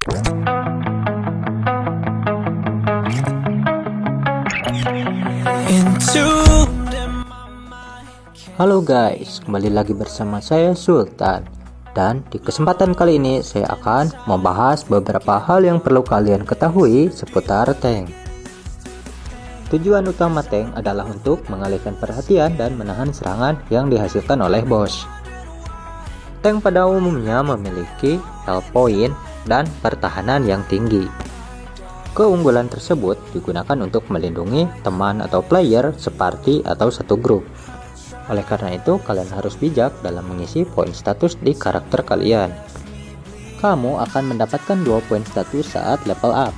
Halo guys, kembali lagi bersama saya Sultan. Dan di kesempatan kali ini saya akan membahas beberapa hal yang perlu kalian ketahui seputar tank. Tujuan utama tank adalah untuk mengalihkan perhatian dan menahan serangan yang dihasilkan oleh bos. Tank pada umumnya memiliki health point dan pertahanan yang tinggi. Keunggulan tersebut digunakan untuk melindungi teman atau player separty atau satu grup. Oleh karena itu, kalian harus bijak dalam mengisi poin status di karakter kalian. Kamu akan mendapatkan 2 poin status saat level up.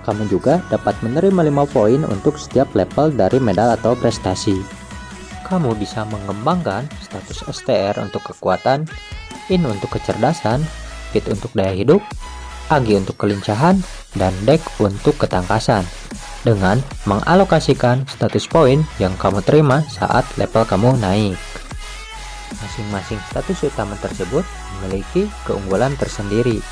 Kamu juga dapat menerima 5 poin untuk setiap level dari medal atau prestasi. Kamu bisa mengembangkan status STR untuk kekuatan, IN untuk kecerdasan, FIT untuk daya hidup, AG untuk kelincahan, dan DEX untuk ketangkasan, dengan mengalokasikan status poin yang kamu terima saat level kamu naik. Masing-masing status utama tersebut memiliki keunggulan tersendiri.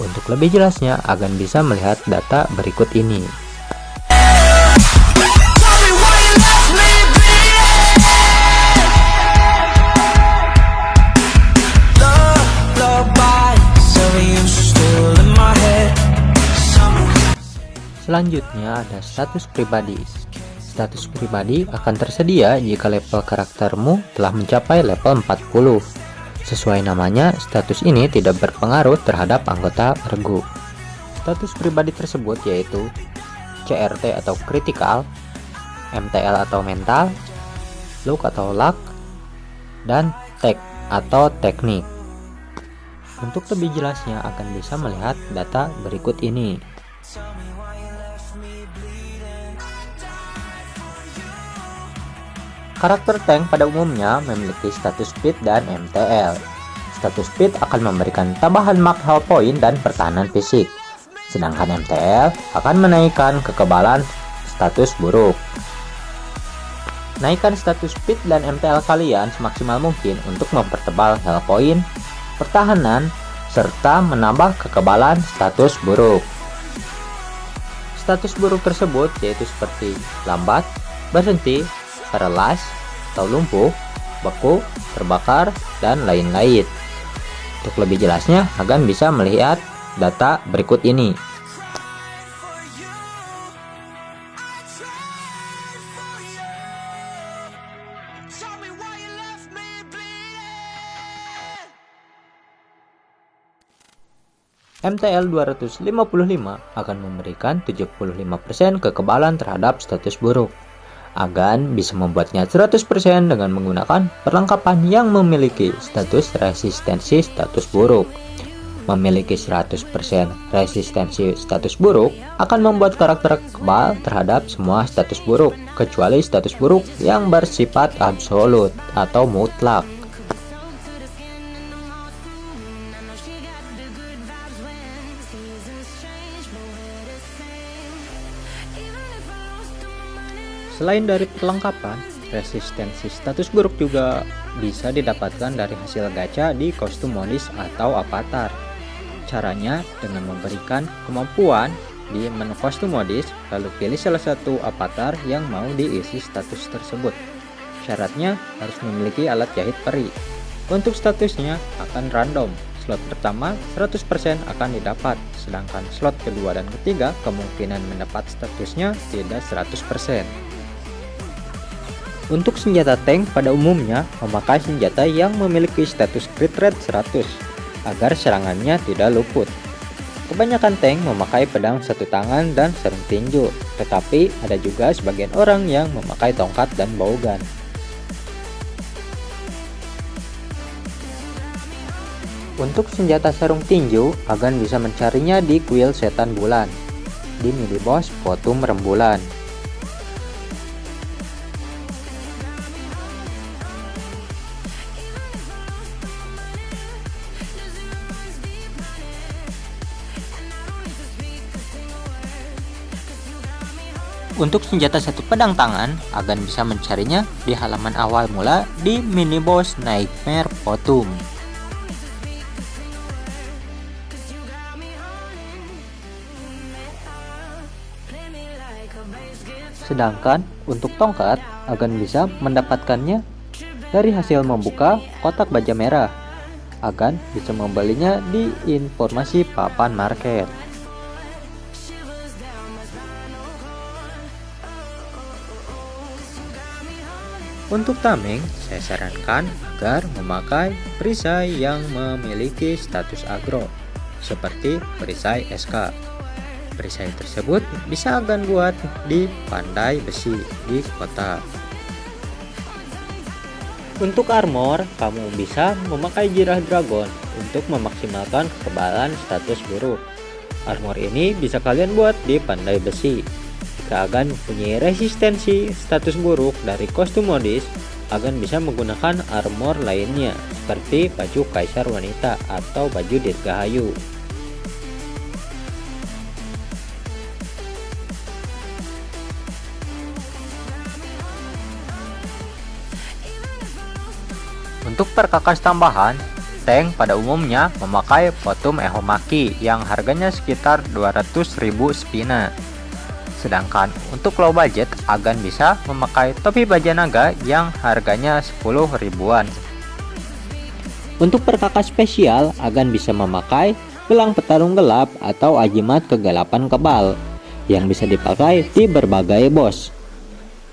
Untuk lebih jelasnya, agan bisa melihat data berikut ini. Selanjutnya ada status pribadi. Status pribadi akan tersedia jika level karaktermu telah mencapai level 40. Sesuai namanya, status ini tidak berpengaruh terhadap anggota regu. Status pribadi tersebut yaitu CRT atau critical, MTL atau mental, look atau luck, dan tech atau teknik. Untuk lebih jelasnya akan bisa melihat data berikut ini. Karakter tank pada umumnya memiliki status speed dan MTL. Status speed akan memberikan tambahan mark health point dan pertahanan fisik, sedangkan MTL akan menaikkan kekebalan status buruk. Naikkan status speed dan MTL kalian semaksimal mungkin untuk mempertebal health point, pertahanan, serta menambah kekebalan status buruk. Status buruk tersebut yaitu seperti lambat, berhenti, paralyzed atau lumpuh, beku, terbakar, dan lain-lain. Untuk lebih jelasnya, agan bisa melihat data berikut ini. MTL 255 akan memberikan 75% kekebalan terhadap status buruk. Agan bisa membuatnya 100% dengan menggunakan perlengkapan yang memiliki status resistensi status buruk. Memiliki 100% resistensi status buruk akan membuat karakter kebal terhadap semua status buruk, kecuali status buruk yang bersifat absolut atau mutlak. Selain dari perlengkapan, resistensi status buruk juga bisa didapatkan dari hasil gacha di kostum modis atau avatar. Caranya dengan memberikan kemampuan di menu kostum modis, lalu pilih salah satu avatar yang mau diisi status tersebut. Syaratnya harus memiliki alat jahit peri. Untuk statusnya akan random. Slot pertama 100% akan didapat, sedangkan slot kedua dan ketiga kemungkinan mendapat statusnya tidak 100%. Untuk senjata tank pada umumnya memakai senjata yang memiliki status crit rate 100 agar serangannya tidak luput. Kebanyakan tank memakai pedang satu tangan dan sarung tinju, tetapi ada juga sebagian orang yang memakai tongkat dan bowgun. Untuk senjata sarung tinju, agan bisa mencarinya di kuil setan bulan, di mini boss Potum Rembulan. Untuk senjata satu pedang tangan, agan bisa mencarinya di halaman awal mula di mini boss Nightmare Potum. Sedangkan untuk tongkat akan bisa mendapatkannya dari hasil membuka kotak baja merah. Akan bisa membelinya di informasi papan market. Untuk tameng, saya sarankan agar memakai perisai yang memiliki status agro, seperti perisai SK. Perisai tersebut bisa akan buat di pandai besi di kota. Untuk armor, kamu bisa memakai jirah dragon untuk memaksimalkan kekebalan status buruk. Armor ini bisa kalian buat di pandai besi. Jika agan mempunyai resistensi status buruk dari kostum modis, agan bisa menggunakan armor lainnya seperti baju kaisar wanita atau baju dirgahayu. Untuk perkakas tambahan, tank pada umumnya memakai Potum Ehomaki yang harganya sekitar 200.000 spina. Sedangkan untuk low budget, agan bisa memakai topi baja naga yang harganya 10 ribuan. Untuk perkakas spesial, agan bisa memakai gelang petarung gelap atau ajimat kegelapan kebal yang bisa dipakai di berbagai boss.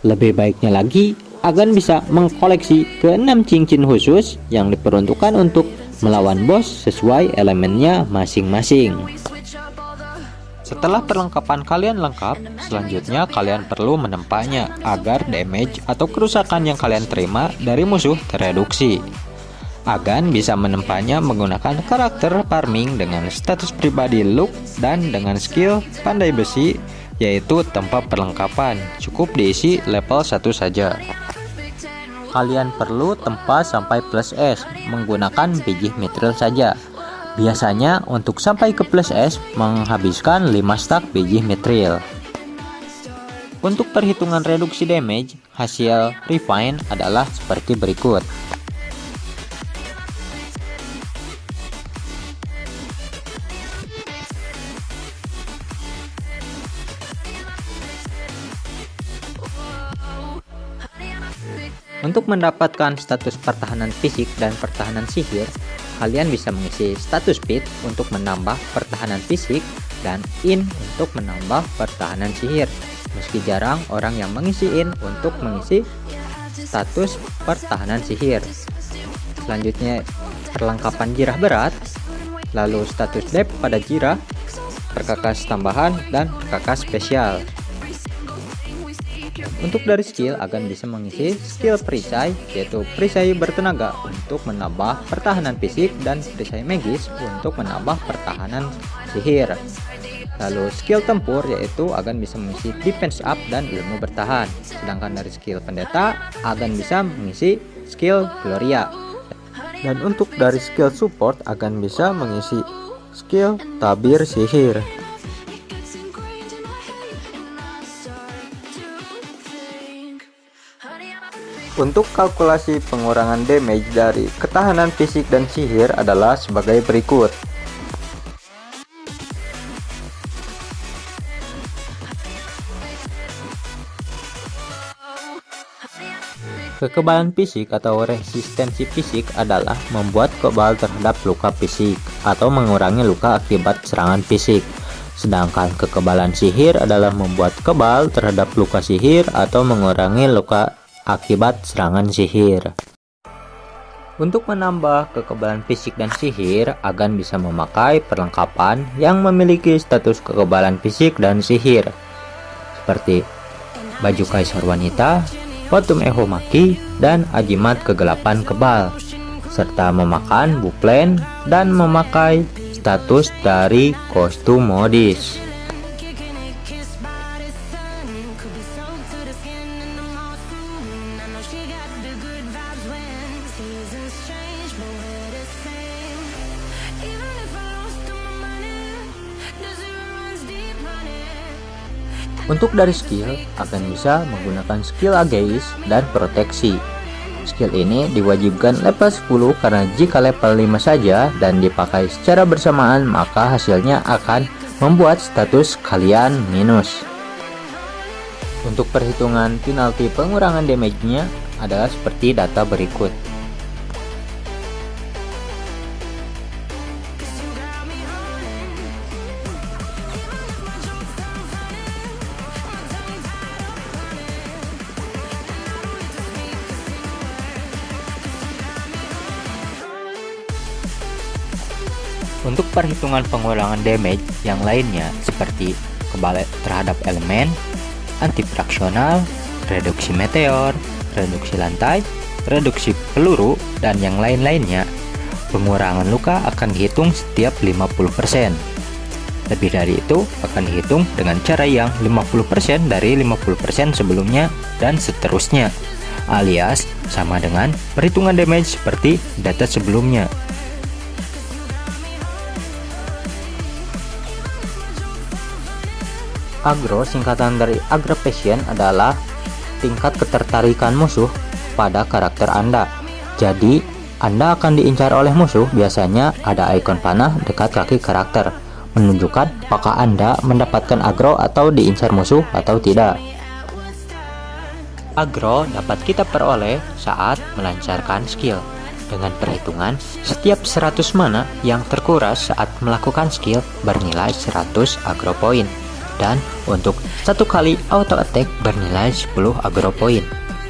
Lebih baiknya lagi, agan bisa mengkoleksi ke-6 cincin khusus yang diperuntukkan untuk melawan bos sesuai elemennya masing-masing. Setelah perlengkapan kalian lengkap, selanjutnya kalian perlu menempanya agar damage atau kerusakan yang kalian terima dari musuh tereduksi. Agan bisa menempanya menggunakan karakter farming dengan status pribadi Luke dan dengan skill pandai besi, yaitu tempat perlengkapan cukup diisi level 1 saja. Kalian perlu tempa sampai plus S menggunakan biji mithril saja. Biasanya untuk sampai ke plus S menghabiskan 5 stack biji mithril. Untuk perhitungan reduksi damage, hasil refine adalah seperti berikut. Untuk mendapatkan status pertahanan fisik dan pertahanan sihir, kalian bisa mengisi status speed untuk menambah pertahanan fisik dan in untuk menambah pertahanan sihir. Meski jarang orang yang mengisi in untuk mengisi status pertahanan sihir. Selanjutnya perlengkapan jirah berat, lalu status depth pada jirah, perkakas tambahan, dan perkakas spesial. Untuk dari skill, agan bisa mengisi skill perisai, yaitu perisai bertenaga untuk menambah pertahanan fisik dan perisai magis untuk menambah pertahanan sihir. Lalu skill tempur, yaitu agan bisa mengisi defense up dan ilmu bertahan. Sedangkan dari skill pendeta, agan bisa mengisi skill gloria. Dan untuk dari skill support, agan bisa mengisi skill tabir sihir. Untuk kalkulasi pengurangan damage dari ketahanan fisik dan sihir adalah sebagai berikut. Kekebalan fisik atau resistensi fisik adalah membuat kebal terhadap luka fisik atau mengurangi luka akibat serangan fisik. Sedangkan kekebalan sihir adalah membuat kebal terhadap luka sihir atau mengurangi luka akibat serangan sihir. Untuk menambah kekebalan fisik dan sihir, agan bisa memakai perlengkapan yang memiliki status kekebalan fisik dan sihir, seperti baju kaisar wanita, Potum Ehomaki, dan ajimat kegelapan kebal, serta memakan buklen dan memakai status dari kostum modis. Untuk dari skill, akan bisa menggunakan skill ageis dan proteksi. Skill ini diwajibkan level 10 karena jika level 5 saja dan dipakai secara bersamaan maka hasilnya akan membuat status kalian minus. Untuk perhitungan penalti pengurangan damage-nya adalah seperti data berikut. Untuk perhitungan pengurangan damage yang lainnya seperti kebal terhadap elemen, anti-fraksional, reduksi meteor, reduksi lantai, reduksi peluru, dan yang lain-lainnya, pengurangan luka akan dihitung setiap 50%. Lebih dari itu akan dihitung dengan cara yang 50% dari 50% sebelumnya dan seterusnya, alias sama dengan perhitungan damage seperti data sebelumnya. Agro singkatan dari aggravation adalah tingkat ketertarikan musuh pada karakter Anda. Jadi, Anda akan diincar oleh musuh, biasanya ada ikon panah dekat kaki karakter, menunjukkan apakah Anda mendapatkan agro atau diincar musuh atau tidak. Agro dapat kita peroleh saat melancarkan skill, dengan perhitungan setiap 100 mana yang terkuras saat melakukan skill bernilai 100 agro point. Dan untuk satu kali auto attack bernilai 10 agro point.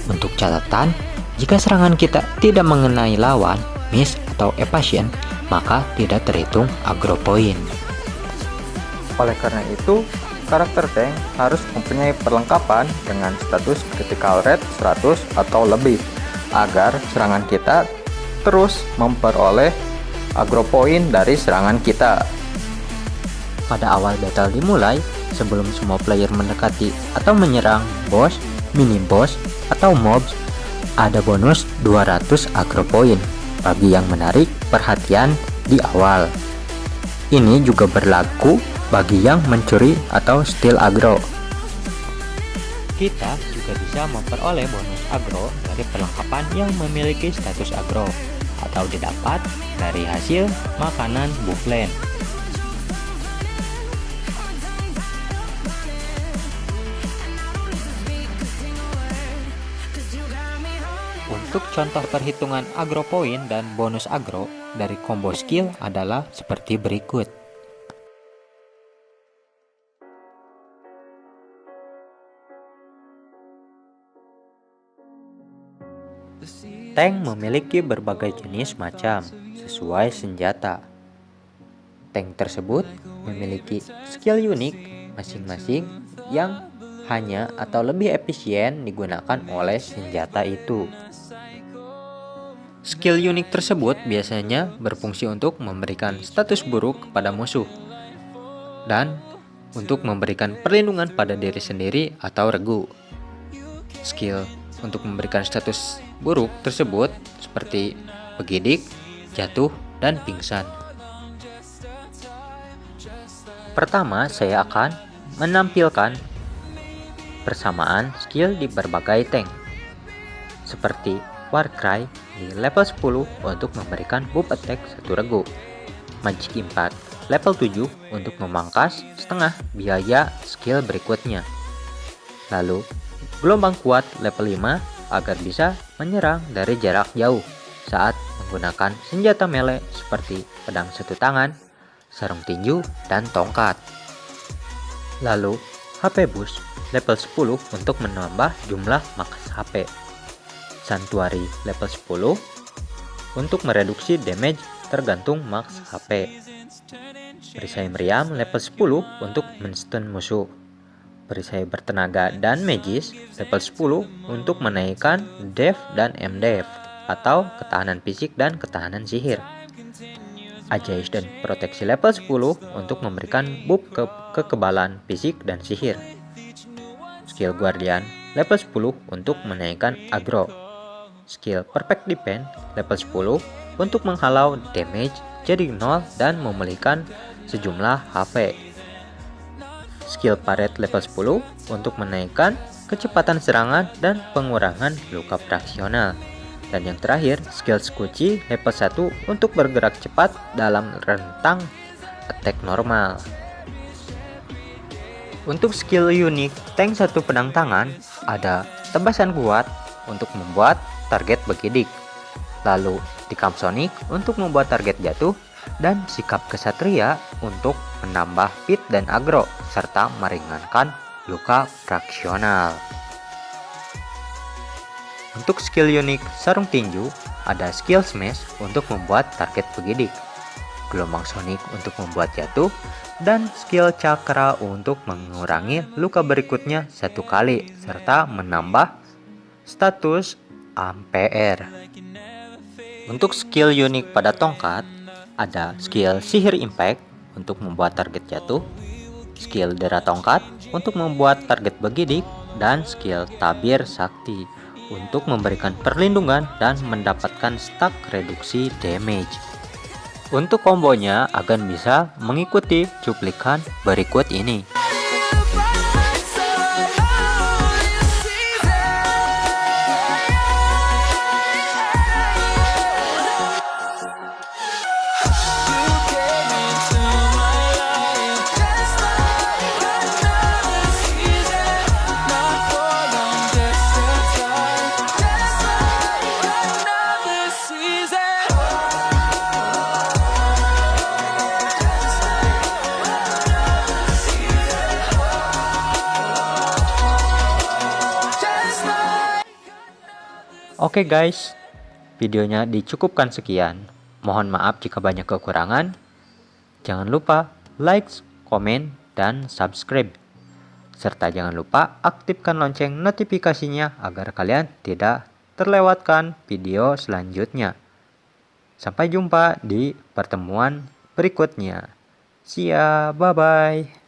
Untuk catatan, jika serangan kita tidak mengenai lawan, miss atau evasion, maka tidak terhitung agro point. Oleh karena itu, karakter tank harus mempunyai perlengkapan dengan status critical rate 100 atau lebih, agar serangan kita terus memperoleh agro point dari serangan kita. Pada awal battle dimulai, sebelum semua player mendekati atau menyerang boss, mini boss, atau mobs, ada bonus 200 agro point bagi yang menarik perhatian di awal. Ini juga berlaku bagi yang mencuri atau steal agro. Kita juga bisa memperoleh bonus agro dari perlengkapan yang memiliki status agro atau didapat dari hasil makanan buffland. Untuk contoh perhitungan agro point dan bonus agro dari combo skill adalah seperti berikut. Tank memiliki berbagai jenis macam sesuai senjata. Tank tersebut memiliki skill unik masing-masing yang hanya atau lebih efisien digunakan oleh senjata itu. Skill unik tersebut biasanya berfungsi untuk memberikan status buruk kepada musuh dan untuk memberikan perlindungan pada diri sendiri atau regu. Skill untuk memberikan status buruk tersebut seperti begidik, jatuh, dan pingsan. Pertama, saya akan menampilkan persamaan skill di berbagai tank, seperti Warcry di level 10 untuk memberikan buff attack 1 regu, Magic Impact level 7 untuk memangkas setengah biaya skill berikutnya. Lalu, Gelombang Kuat level 5 agar bisa menyerang dari jarak jauh saat menggunakan senjata melee seperti pedang satu tangan, sarung tinju, dan tongkat. Lalu, HP Boost level 10 untuk menambah jumlah max HP. Sanctuary level 10 untuk mereduksi damage tergantung max HP. Perisai Meriam level 10 untuk menstun musuh. Perisai Bertenaga dan Magis level 10 untuk menaikkan Def dan MDF atau ketahanan fisik dan ketahanan sihir. Ajaib dan Proteksi level 10 untuk memberikan buff kekebalan fisik dan sihir. Skill Guardian level 10 untuk menaikkan aggro. Skill Perfect Defense level 10 untuk menghalau damage jadi 0 dan memulihkan sejumlah HP. Skill Parade level 10 untuk menaikkan kecepatan serangan dan pengurangan luka fraksional. Dan yang terakhir, skill Squishy level 1 untuk bergerak cepat dalam rentang attack normal. Untuk skill unik tank satu pedang tangan, ada tebasan kuat untuk membuat target bergidik, lalu tikam Sonic untuk membuat target jatuh, dan sikap kesatria untuk menambah pit dan agro, serta meringankan luka fraksional. Untuk skill unik sarung tinju, ada skill smash untuk membuat target bergidik, gelombang Sonic untuk membuat jatuh, dan skill cakra untuk mengurangi luka berikutnya satu kali, serta menambah status ampere. Untuk skill unik pada tongkat, ada skill sihir impact untuk membuat target jatuh, skill dera tongkat untuk membuat target bergidik, dan skill tabir sakti untuk memberikan perlindungan dan mendapatkan stack reduksi damage. Untuk kombonya akan bisa mengikuti cuplikan berikut ini. Oke guys, videonya dicukupkan sekian. Mohon maaf jika banyak kekurangan. Jangan lupa like, komen, dan subscribe. Serta jangan lupa aktifkan lonceng notifikasinya agar kalian tidak terlewatkan video selanjutnya. Sampai jumpa di pertemuan berikutnya. See ya, bye-bye.